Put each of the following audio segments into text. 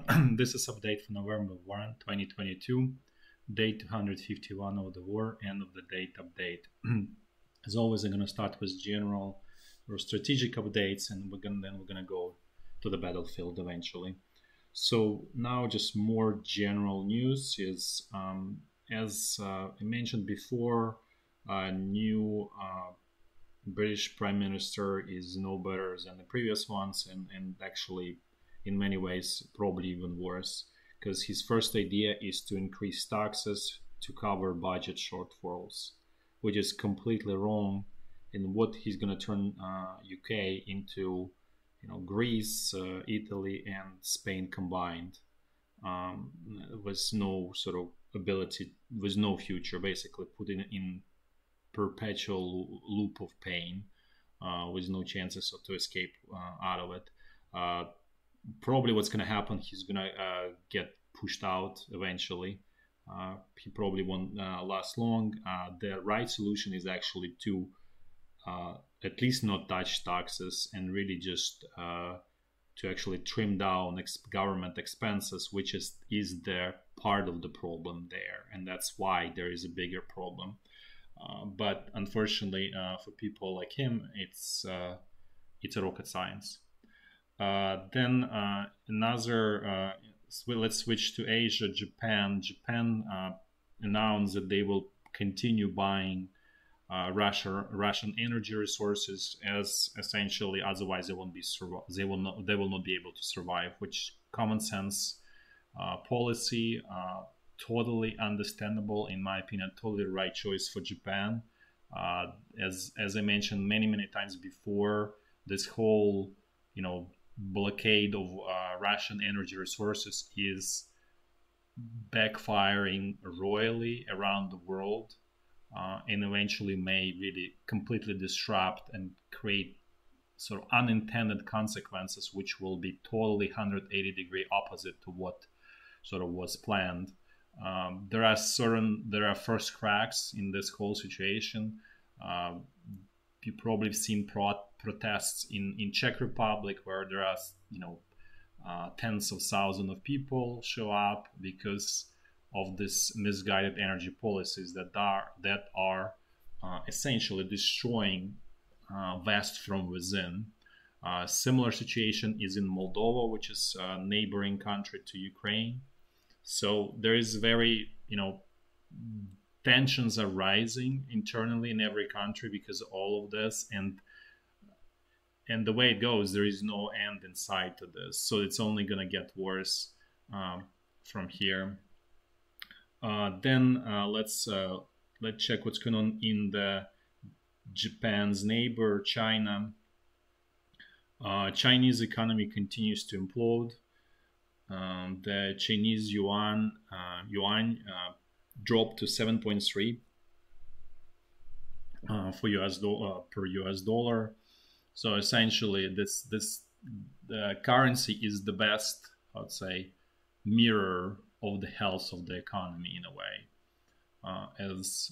This is update for November 1, 2022, day 251 of the war, end of the date update. As always, I'm going to start with general or strategic updates, and we're gonna go to the battlefield eventually. So now, just more general news is, as I mentioned before, a new British Prime Minister is no better than the previous ones, and actually, in many ways, probably even worse, because his first idea is to increase taxes to cover budget shortfalls, which is completely wrong. And what he's going to turn UK into, Greece, Italy, and Spain combined, with no sort of ability, with no future, basically putting in perpetual loop of pain, with no chances to escape out of it. Probably what's going to happen, he's going to get pushed out eventually. He probably won't last long. The right solution is actually to at least not touch taxes and really just to actually trim down government expenses, which is the part of the problem there, and that's why there is a bigger problem. But unfortunately, for people like him, it's a rocket science. Then another. Let's switch to Asia. Japan. Japan announced that they will continue buying Russian energy resources, as essentially otherwise they won't be they will not be able to survive. Which common sense policy. Totally understandable, in my opinion, totally the right choice for Japan. As I mentioned many times before, this whole blockade of Russian energy resources is backfiring royally around the world, and eventually may really completely disrupt and create sort of unintended consequences, which will be totally 180-degree opposite to what sort of was planned. There are first cracks in this whole situation. You probably have seen protests in Czech Republic, where there are tens of thousands of people show up because of this misguided energy policies that are essentially destroying West from within. Similar situation is in Moldova, which is a neighboring country to Ukraine. So there is very, tensions are rising internally in every country because of all of this, and the way it goes, there is no end in sight to this. So it's only going to get worse from here. Then let's check what's going on in the Japan's neighbor, China. Chinese economy continues to implode. The Chinese yuan dropped to 7.3 for per US dollar. So essentially, the currency is the best, I'd say, mirror of the health of the economy in a way. As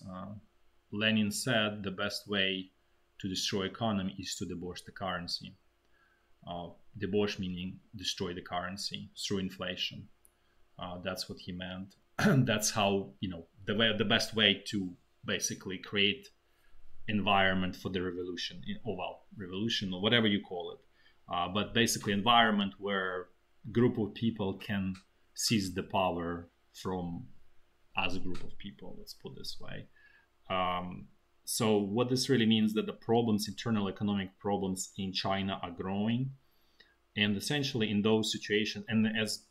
Lenin said, the best way to destroy economy is to debauch the currency. Debauch meaning destroy the currency through inflation. That's what he meant. That's how, the best way to basically create environment for the revolution, revolution or whatever you call it. But basically environment where group of people can seize the power from other group of people, let's put it this way. So what this really means that the problems, internal economic problems in China are growing. And essentially in those situations, and as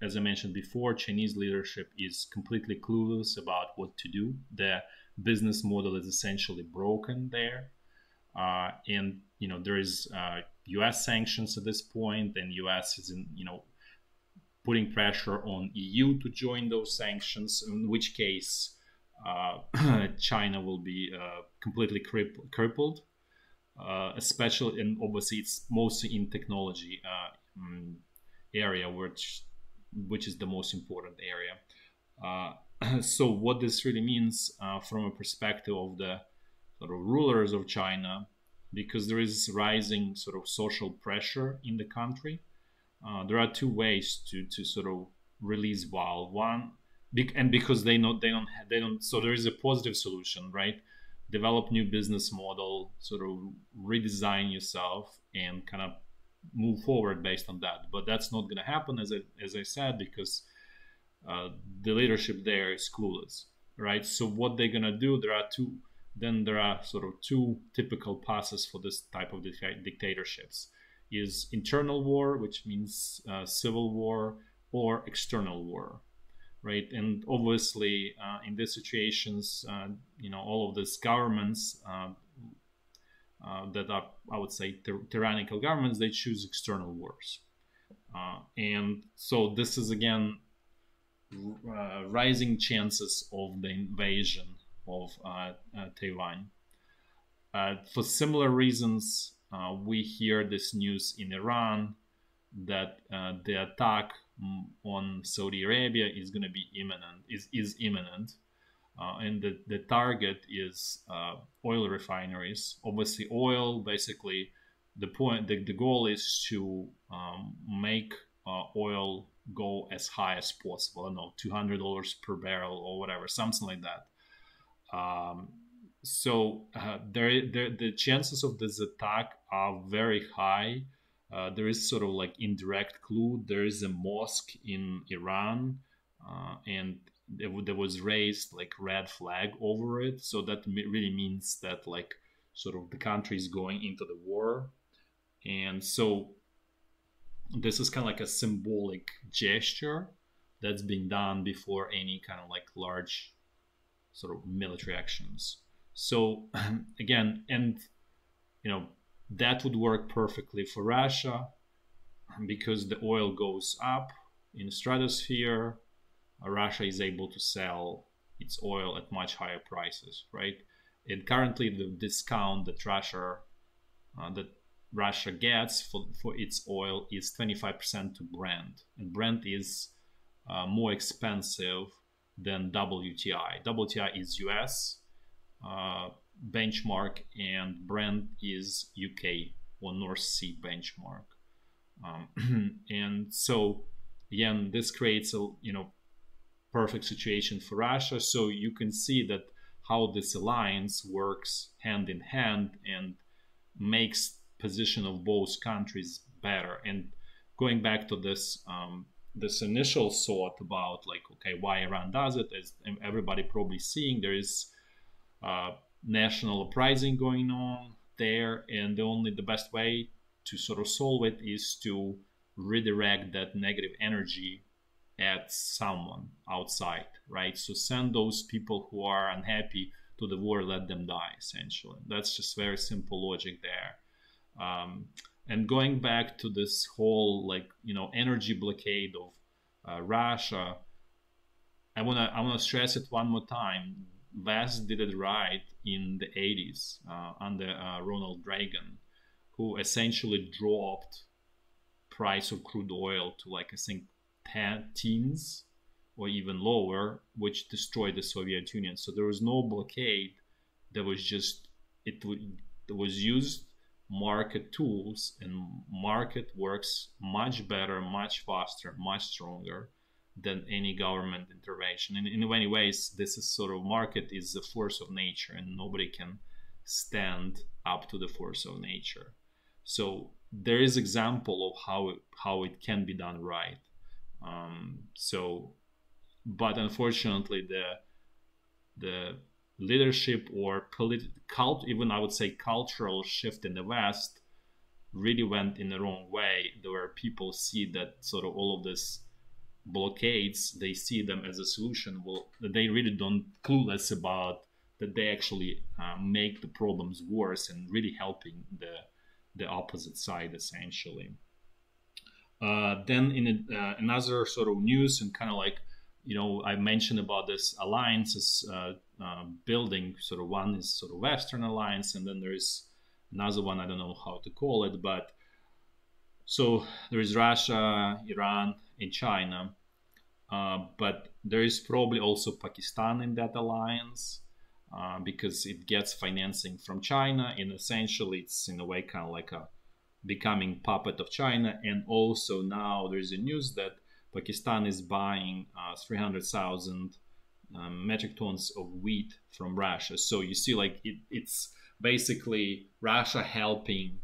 I mentioned before, Chinese leadership is completely clueless about what to do. The business model is essentially broken there. And, there is US sanctions at this point, and US is putting pressure on EU to join those sanctions, in which case China will be completely crippled. Especially, and obviously it's mostly in technology area, which is the most important area. So what this really means from a perspective of the sort of rulers of China, because there is rising sort of social pressure in the country, there are two ways to sort of release valve. One, and because they don't, so there is a positive solution, right? Develop new business model, sort of redesign yourself, and kind of move forward based on that. But that's not going to happen, as I said, because the leadership there is clueless, right? So what they're going to do, there are sort of two typical passes for this type of dictatorships: is internal war, which means civil war, or external war, right? And obviously, in these situations, all of these governments that are, I would say, tyrannical governments, they choose external wars. And so this is, again, rising chances of the invasion of Taiwan. For similar reasons, we hear this news in Iran that the attack on Saudi Arabia is going to be imminent, is imminent. And the target is oil refineries. Obviously, oil, basically, the goal is to make oil go as high as possible. I don't know, $200 per barrel or whatever, something like that. The chances of this attack are very high. There is sort of like indirect clue. There is a mosque in Iran, and there was raised like red flag over it. So that really means that like sort of the country is going into the war. And so this is kind of like a symbolic gesture that's been done before any kind of like large sort of military actions. So again, and that would work perfectly for Russia, because the oil goes up in the stratosphere. Russia is able to sell its oil at much higher prices, right? And currently, the discount that Russia gets for its oil is 25% to Brent, and Brent is more expensive than WTI. WTI is US benchmark, and Brent is UK or North Sea benchmark. And so again, this creates a perfect situation for Russia. So you can see that how this alliance works hand in hand and makes position of both countries better. And going back to this this initial thought about like, okay, why Iran does it, as everybody probably seeing, there is national uprising going on there, and the best way to sort of solve it is to redirect that negative energy at someone outside, right? So send those people who are unhappy to the war, let them die, essentially. That's just very simple logic there. And going back to this whole energy blockade of Russia, I wanna stress it one more time. West did it right in the 80s under Ronald Reagan, who essentially dropped price of crude oil to like I think teens or even lower, which destroyed the Soviet Union. So there was no blockade. There was just there was used market tools, and market works much better, much faster, much stronger than any government intervention. And in many ways, this is sort of market is the force of nature, and nobody can stand up to the force of nature. So there is example of how it can be done right. But unfortunately, the leadership or even I would say cultural shift in the West really went in the wrong way. Where people see that sort of all of this blockades, they see them as a solution. Well, they really don't clueless about that they actually make the problems worse and really helping the opposite side essentially. Then in another sort of news, and kind of like I mentioned about this alliances building. Sort of one is sort of Western alliance, and then there is another one, I don't know how to call it, but so there is Russia, Iran, and China, but there is probably also Pakistan in that alliance because it gets financing from China, and essentially it's in a way kind of like a becoming puppet of China. And also now there's a news that Pakistan is buying 300,000 metric tons of wheat from Russia. So you see, like it's basically Russia helping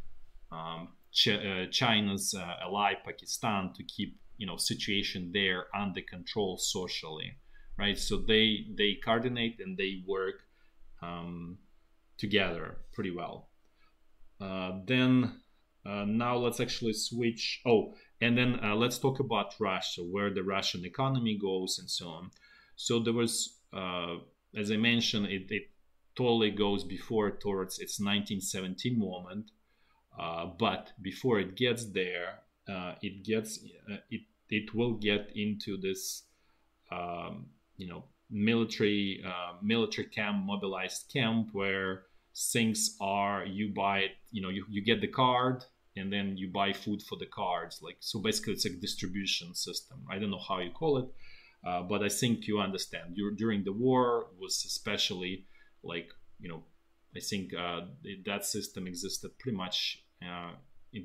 China's ally Pakistan to keep situation there under control socially, right? So they coordinate and they work together pretty well. Then now let's actually switch. Oh, and then let's talk about Russia, where the Russian economy goes and so on. So there was, as I mentioned, it totally goes before towards its 1917 moment. But before it gets there, it will get into this military camp, mobilized camp, where things are, you buy it, you get the card and then you buy food for the cards, like, so basically it's a distribution system. I don't know how you call it, but I think you understand. During the war was especially like, I think that system existed pretty much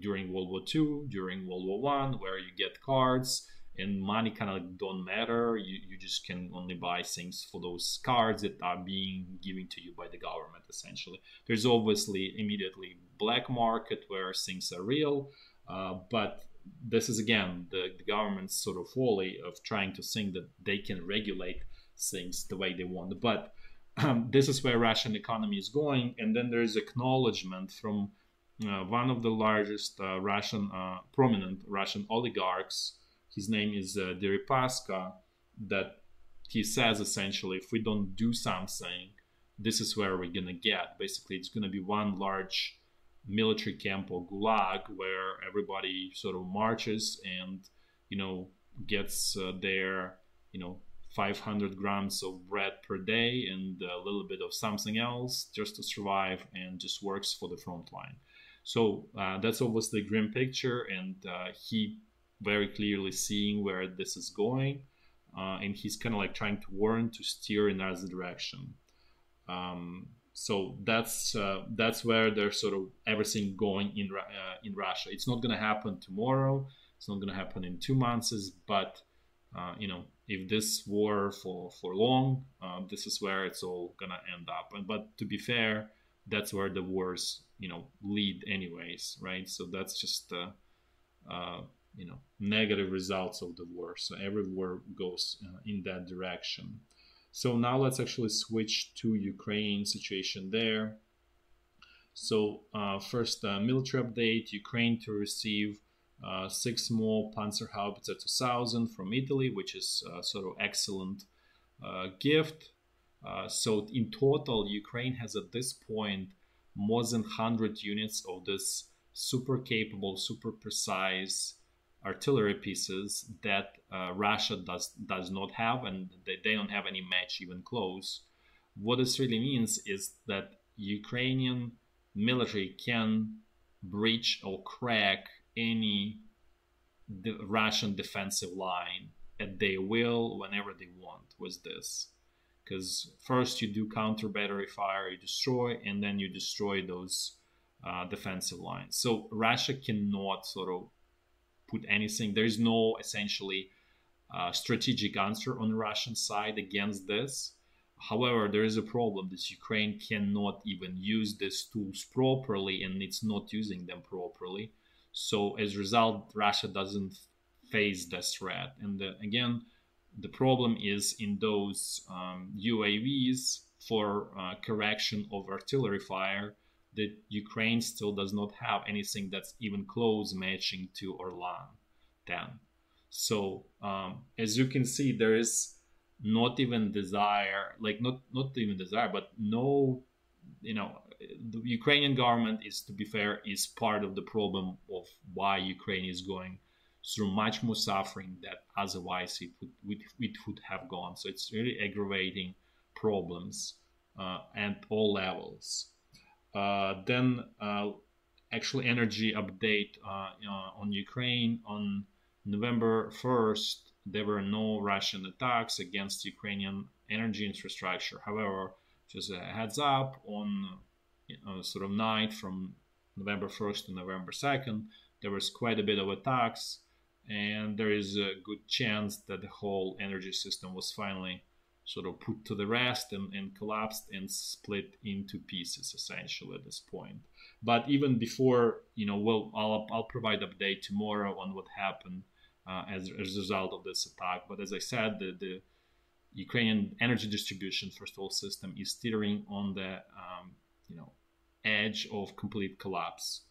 during World War II, during World War I, where you get cards and money kind of don't matter. You just can only buy things for those cards that are being given to you by the government, essentially. There's obviously immediately black market where things are real, but this is, again, the government's sort of folly of trying to think that they can regulate things the way they want. But this is where Russian economy is going. And then there's acknowledgement from one of the largest prominent Russian oligarchs. His name is Deripaska, that he says essentially, if we don't do something, this is where we're going to get. Basically, it's going to be one large military camp or gulag where everybody sort of marches and, gets their, 500 grams of bread per day and a little bit of something else just to survive, and just works for the front line. So that's obviously a grim picture, and he very clearly seeing where this is going, and he's kind of like trying to warn to steer in that direction. So that's where there's sort of everything going in Russia. It's not going to happen tomorrow. It's not going to happen in 2 months. But if this war for long, this is where it's all going to end up. But to be fair, that's where the wars lead anyways, right? So that's just negative results of the war. So every war goes in that direction. So now let's actually switch to Ukraine situation there. So first, military update: Ukraine to receive 6 more Panzerhaubitze 2000 from Italy, which is sort of excellent gift. So in total, Ukraine has at this point more than 100 units of this super capable, super precise artillery pieces that Russia does not have, and they don't have any match even close. What this really means is that Ukrainian military can breach or crack any Russian defensive line at their will whenever they want with this. Because first you do counter battery fire, you destroy, and then you destroy those defensive lines. So Russia cannot sort of put anything. There's no essentially strategic answer on the Russian side against this. However, there is a problem that Ukraine cannot even use these tools properly, and it's not using them properly. So as a result, Russia doesn't face this threat. And again, the problem is in those UAVs for correction of artillery fire, that Ukraine still does not have anything that's even close matching to Orlan 10. So as you can see, there is not even desire, like not even desire, but no, the Ukrainian government is, to be fair, is part of the problem of why Ukraine is going through much more suffering that otherwise it would have gone. So it's really aggravating problems at all levels. Then actually energy update on Ukraine. On November 1st, there were no Russian attacks against Ukrainian energy infrastructure. However, just a heads up, on sort of night from November 1st to November 2nd, there was quite a bit of attacks, and there is a good chance that the whole energy system was finally sort of put to the rest and collapsed and split into pieces essentially at this point. But even before, well, I'll provide update tomorrow on what happened as a result of this attack. But as I said, the Ukrainian energy distribution, first of all, system is teetering on the edge of complete collapse.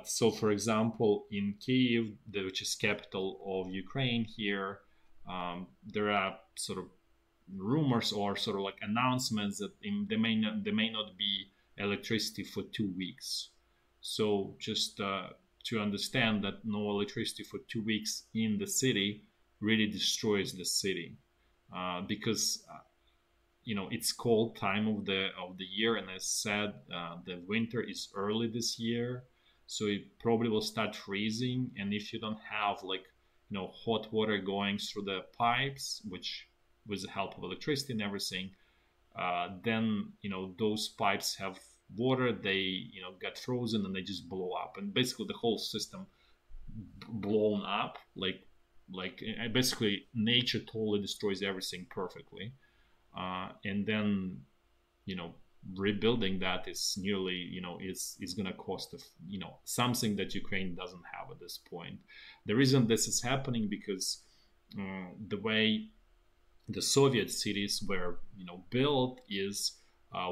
So, for example, in Kyiv, which is capital of Ukraine here, there are sort of rumors or sort of like announcements that there may not be electricity for 2 weeks. So just to understand that no electricity for 2 weeks in the city really destroys the city, because it's cold time of the year, and as said, the winter is early this year, so it probably will start freezing. And if you don't have hot water going through the pipes, which with the help of electricity and everything, then those pipes have water, they get frozen and they just blow up, and basically the whole system blown up, like basically nature totally destroys everything perfectly, and then rebuilding that is nearly is going to cost something that Ukraine doesn't have at this point. The reason this is happening because the way the Soviet cities were built is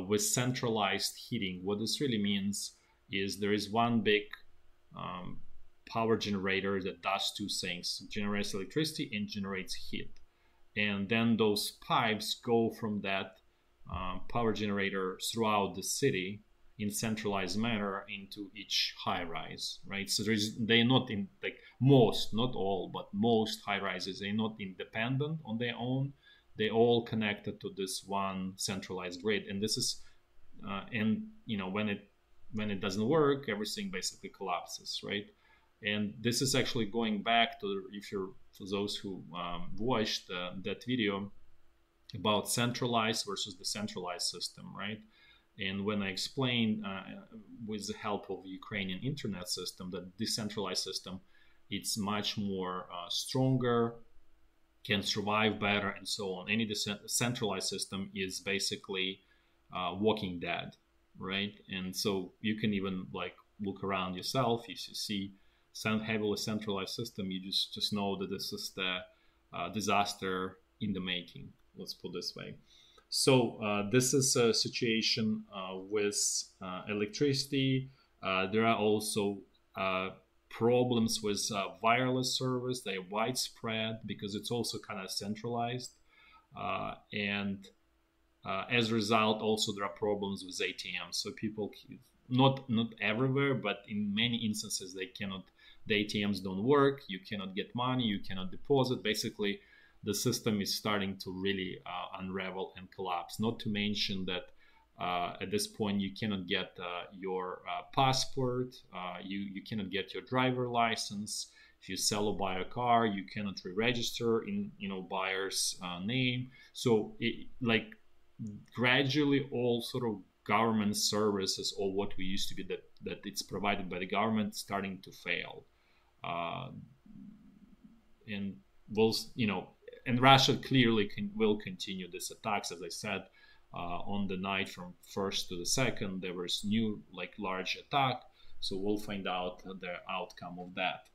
with centralized heating. What this really means is there is one big power generator that does two things: generates electricity and generates heat. And then those pipes go from that power generator throughout the city in centralized manner into each high rise, right? So they're not in, like, most, not all, but most high rises, they're not independent on their own. They all connected to this one centralized grid, and this is and when it doesn't work, everything basically collapses, right? And this is actually going back to, for those who watched that video about centralized versus decentralized system, right? And when I explained with the help of Ukrainian internet system, that decentralized system, it's much more stronger, can survive better, and so on. Any centralized system is basically Walking Dead, right? And so you can even look around yourself. If you see some heavily centralized system, you just know that this is the disaster in the making. Let's put it this way. So this is a situation with electricity. There are also problems with wireless service. They're widespread because it's also kind of centralized. And as a result, also there are problems with ATMs. So people, not everywhere, but in many instances, the ATMs don't work. You cannot get money. You cannot deposit. Basically, the system is starting to really unravel and collapse. Not to mention that at this point, you cannot get your passport. You cannot get your driver license. If you sell or buy a car, you cannot re-register in buyer's name. So gradually, all sort of government services, or what we used to be that it's provided by the government, starting to fail. And and Russia clearly will continue these attacks. As I said, on the night from 1st to the 2nd, there was new large attack. So we'll find out the outcome of that.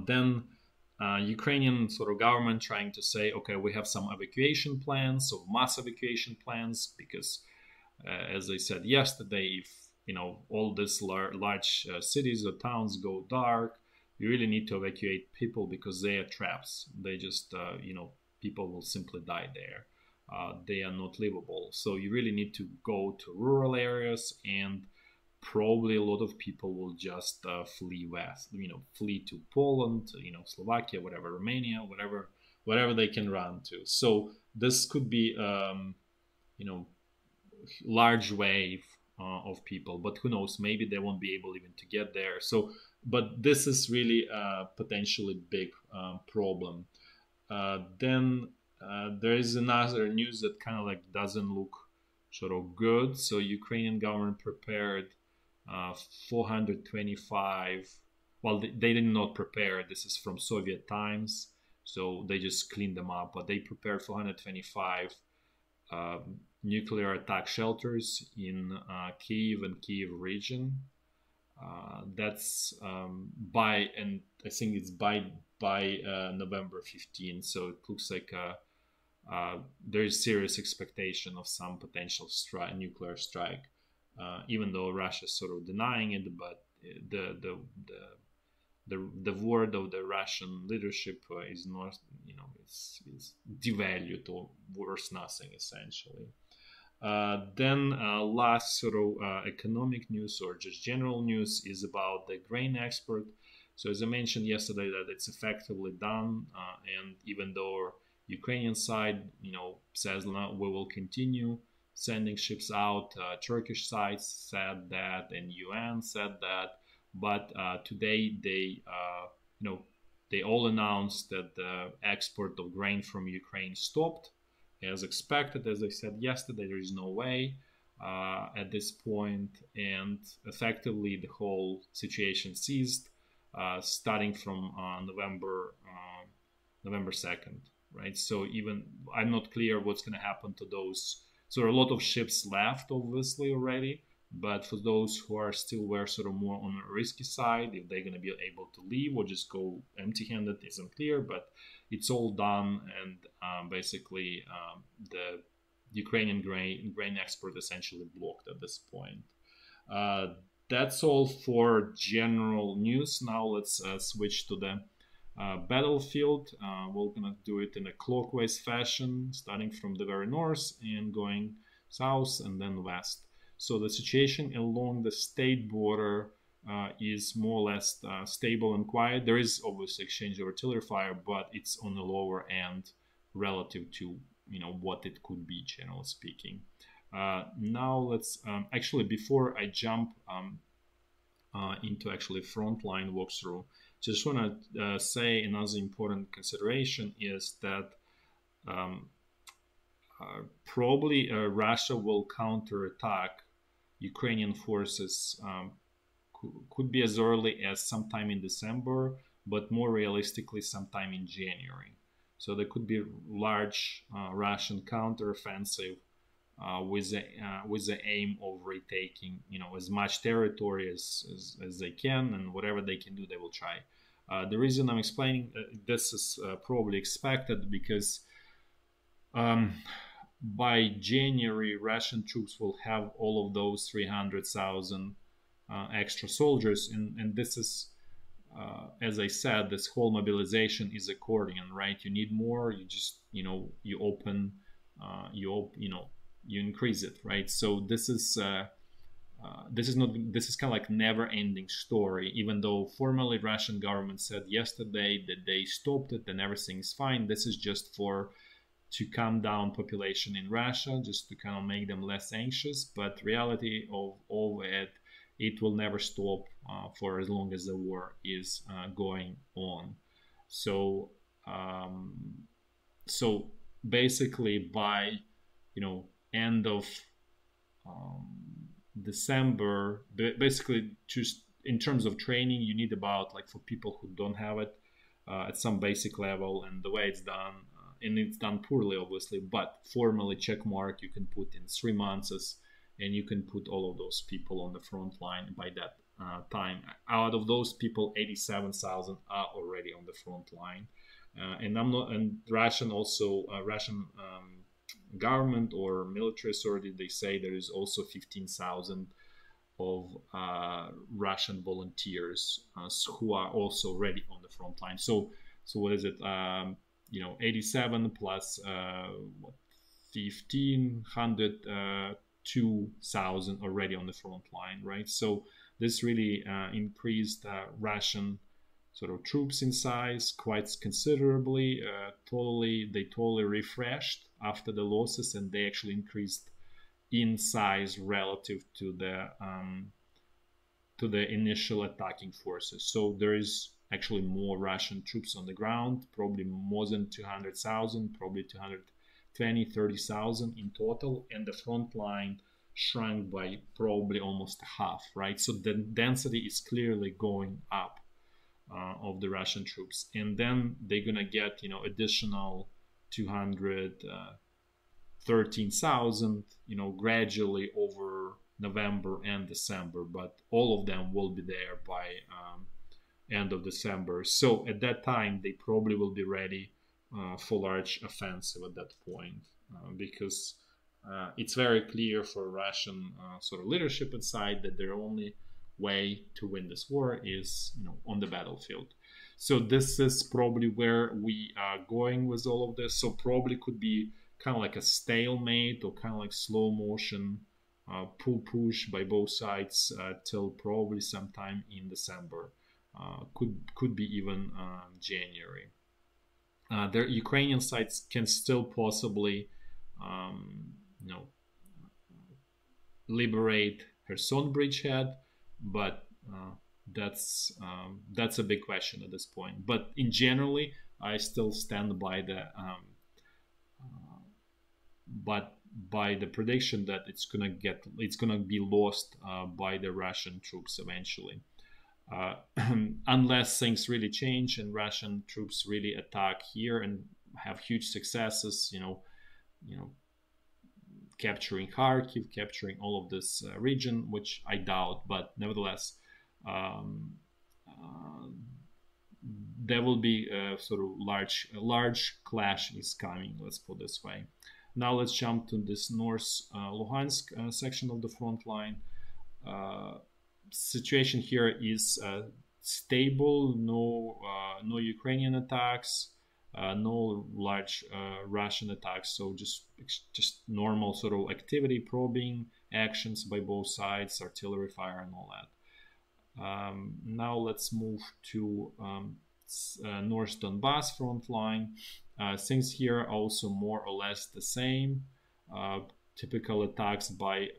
Then Ukrainian sort of government trying to say, okay, we have some evacuation plans, so mass evacuation plans, because as I said yesterday, if all these large cities or towns go dark, you really need to evacuate people because they are traps. They just people will simply die there. They are not livable. So you really need to go to rural areas, and probably a lot of people will just flee west, flee to Poland, Slovakia, whatever, Romania, whatever they can run to. So this could be, large wave of people, but who knows, maybe they won't be able even to get there. So, but this is really a potentially big problem. Then there is another news that kind of doesn't look sort of good. So Ukrainian government prepared 425. Well, they did not prepare. This is from Soviet times, so they just cleaned them up. But they prepared 425 nuclear attack shelters in Kiev and Kiev region. That's and I think it's by November 15. So it looks like there is serious expectation of some potential nuclear strike, even though Russia is sort of denying it. But the word of the Russian leadership is not, is devalued or worth nothing essentially. Then last sort of economic news or just general news is about the grain export. So as I mentioned yesterday, that it's effectively done, and even though Ukrainian side, says no, we will continue sending ships out. Turkish side said that, and UN said that. But today they all announced that the export of grain from Ukraine stopped, as expected. As I said yesterday, there is no way at this point, and effectively the whole situation ceased starting from November 2nd. Right, so even I'm not clear what's going to happen to those. So a lot of ships left, obviously already, but for those who are still were sort of more on the risky side, if they're going to be able to leave or just go empty-handed isn't clear. But it's all done, and basically the Ukrainian grain export essentially blocked at this point. That's all for general news. Now let's switch to the battlefield. We're gonna do it in a clockwise fashion, starting from the very north and going south and then west. So the situation along the state border is more or less stable and quiet. There is obviously exchange of artillery fire, but it's on the lower end relative to what it could be, generally speaking. Now let's actually, before I jump into actually frontline walkthrough, just want to say another important consideration is that probably Russia will counterattack Ukrainian forces, could be as early as sometime in December, but more realistically sometime in January. So there could be large Russian counteroffensive with the aim of retaking as much territory as they can, and whatever they can do they will try. The reason I'm explaining this is probably expected because by January Russian troops will have all of those 300,000 extra soldiers, and this is as I said, this whole mobilization is accordion, right? You need more, you just you increase it, right? So this is kind of like never-ending story. Even though formally Russian government said yesterday that they stopped it and everything is fine, this is just to calm down population in Russia, just to kind of make them less anxious. But reality of all it will never stop for as long as the war is going on. So basically by end of December, basically just in terms of training, you need about, like, for people who don't have it at some basic level, and the way it's done, and it's done poorly obviously, but formally check mark you can put in 3 months, and you can put all of those people on the front line by that time. Out of those people, 87,000 are already on the front line, and Russian government or military authority, they say there is also 15,000 of Russian volunteers who are also already on the front line. So what is it? 87 plus 1,500, 2,000 already on the front line, right? So this really increased Russian sort of troops in size quite considerably. They totally refreshed after the losses, and they actually increased in size relative to the initial attacking forces. So there is actually more Russian troops on the ground, probably more than 200,000, probably 220, 30,000 in total, and the front line shrunk by probably almost half, right? So the density is clearly going up of the Russian troops, and then they're gonna get additional 213,000 gradually over November and December, but all of them will be there by end of December. So at that time, they probably will be ready for large offensive at that point, because it's very clear for Russian sort of leadership inside that their only way to win this war is on the battlefield. So this is probably where we are going with all of this. So probably could be kind of like a stalemate or kind of like slow motion pull push by both sides till probably sometime in December. Could be even January. The Ukrainian sides can still possibly liberate Kherson bridgehead, but that's a big question at this point. But in generally, I still stand by the prediction that it's gonna be lost by the Russian troops eventually, unless things really change and Russian troops really attack here and have huge successes. Capturing Kharkiv, capturing all of this region, which I doubt, but nevertheless, there will be a sort of large clash is coming. Let's put it this way. Now let's jump to this North Luhansk section of the front line. Situation here is stable. No Ukrainian attacks. No large Russian attacks, so just normal sort of activity, probing actions by both sides, artillery fire and all that. Now let's move to North Donbass front line. Things here are also more or less the same. Typical attacks by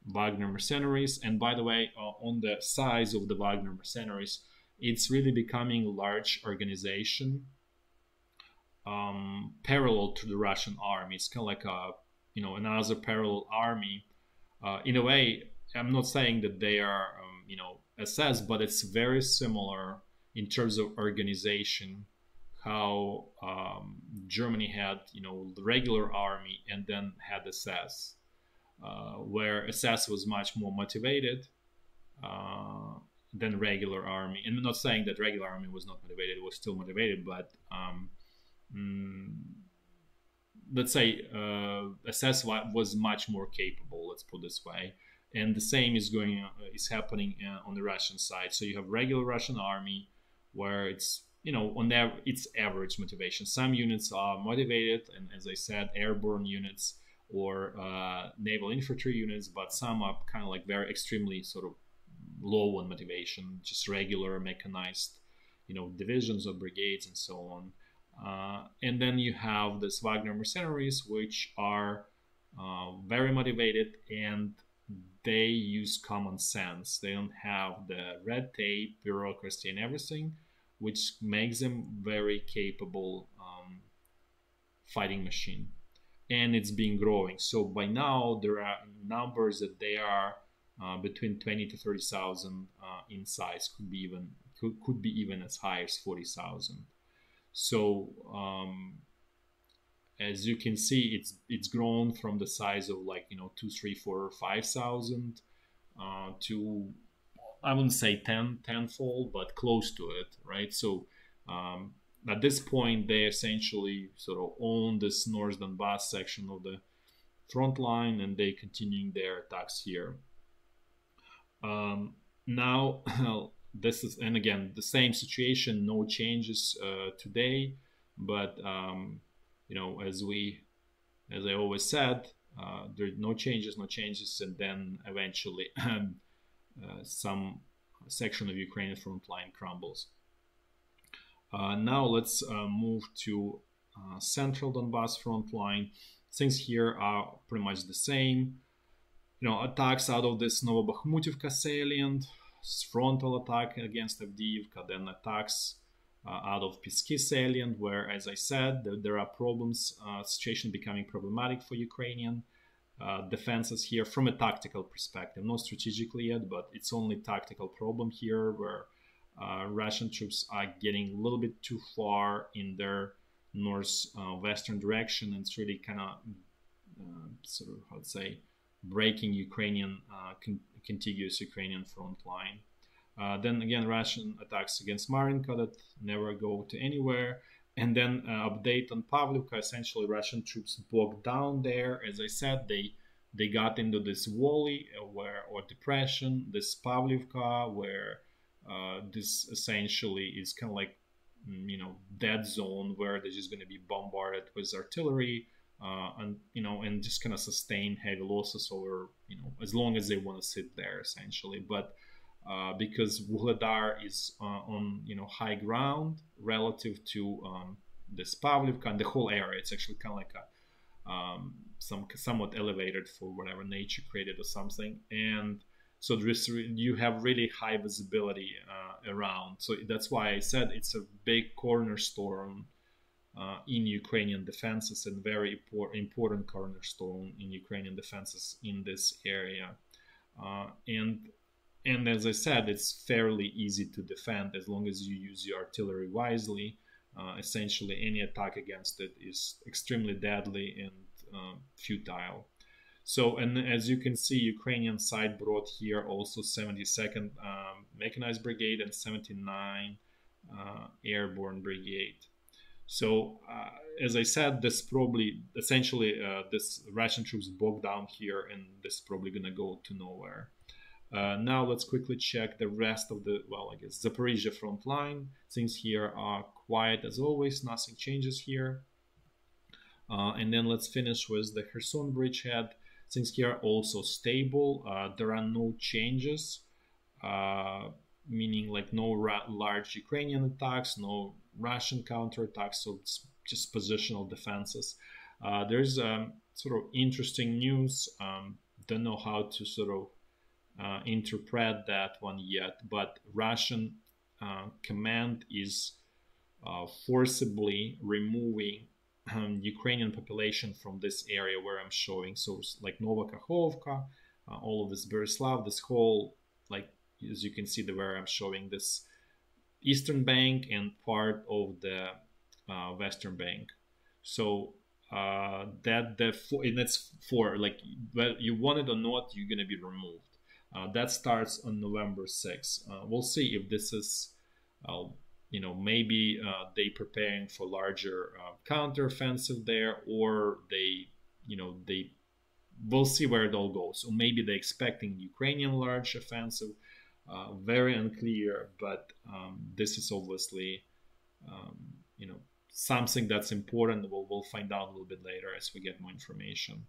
Wagner mercenaries, and by the way, on the size of the Wagner mercenaries, it's really becoming a large organization. Parallel to the Russian army. It's kind of like another parallel army. In a way, I'm not saying that they are SS, but it's very similar in terms of organization. How Germany had the regular army and then had SS, where SS was much more motivated than regular army. And I'm not saying that regular army was not motivated; it was still motivated, but let's say SS was much more capable. Let's put it this way, and the same is happening on the Russian side. So you have regular Russian army, where it's on its average motivation. Some units are motivated, and as I said, airborne units or naval infantry units, but some are kind of like very extremely sort of low on motivation, just regular mechanized, divisions or brigades and so on. And then you have this Wagner mercenaries, which are very motivated, and they use common sense. They don't have the red tape, bureaucracy, and everything, which makes them very capable fighting machine. And it's been growing. So by now there are numbers that they are between 20 to 30,000 in size. Could be even as high as 40,000. So as you can see, it's grown from the size of 2, 3, 4, 5,000 to, I wouldn't say tenfold, but close to it, right? So at this point, they essentially sort of own this North Donbass section of the front line, and they continuing their attacks here. Now. This is, and again, the same situation, no changes today, but as I always said, there are no changes, and then eventually some section of Ukrainian front line crumbles. Now let's move to central Donbass front line. Things here are pretty much the same. Attacks out of this Novobakhmutivka salient, frontal attack against Avdiivka, then attacks out of Pisky salient, where, as I said, there are problems, situation becoming problematic for Ukrainian. defenses here from a tactical perspective, not strategically yet, but it's only tactical problem here where Russian troops are getting a little bit too far in their northwestern direction, and it's really kind of sort of, how to say, breaking Ukrainian contiguous Ukrainian front line. Then again, Russian attacks against Marinka that never go to anywhere. And then update on Pavlivka. Essentially, Russian troops bogged down there. As I said, they got into this valley or depression, this Pavlivka, where this essentially is kind of like dead zone where they're just going to be bombarded with artillery. And just kind of sustain heavy losses over, as long as they want to sit there, essentially. But because Vugledar is on, high ground relative to this Pavlivka and the whole area, it's actually kind of like a somewhat elevated for whatever nature created or something. And so you have really high visibility around. So that's why I said it's a big cornerstone in Ukrainian defenses, and very important cornerstone in Ukrainian defenses in this area. And as I said, it's fairly easy to defend as long as you use your artillery wisely. Essentially, any attack against it is extremely deadly and futile. So, and as you can see, Ukrainian side brought here also 72nd Mechanized Brigade and 79 Airborne Brigade. So, as I said, this probably, essentially, this Russian troops bogged down here, and this is probably going to go to nowhere. Now let's quickly check the rest of the, Zaporizhya front line. Things here are quiet as always, nothing changes here. And then let's finish with the Kherson bridgehead. Things here are also stable. There are no changes, meaning like no large Ukrainian attacks, no Russian counterattacks, so it's just positional defenses. There's sort of interesting news. Don't know how to sort of interpret that one yet, but Russian command is forcibly removing Ukrainian population from this area where I'm showing. So like Novakhovka, all of this Berislav, this whole, like, as you can see where I'm showing this eastern bank and part of the western bank. So that's for, like, well, you want it or not, you're going to be removed. That starts on November 6th. We'll see if this is, maybe they preparing for larger counteroffensive there, or we'll see where it all goes. Or maybe they're expecting Ukrainian large offensive. Very unclear, but this is obviously, something that's important. We'll find out a little bit later as we get more information.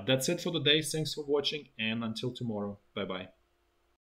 That's it for today. Thanks for watching, and until tomorrow. Bye-bye.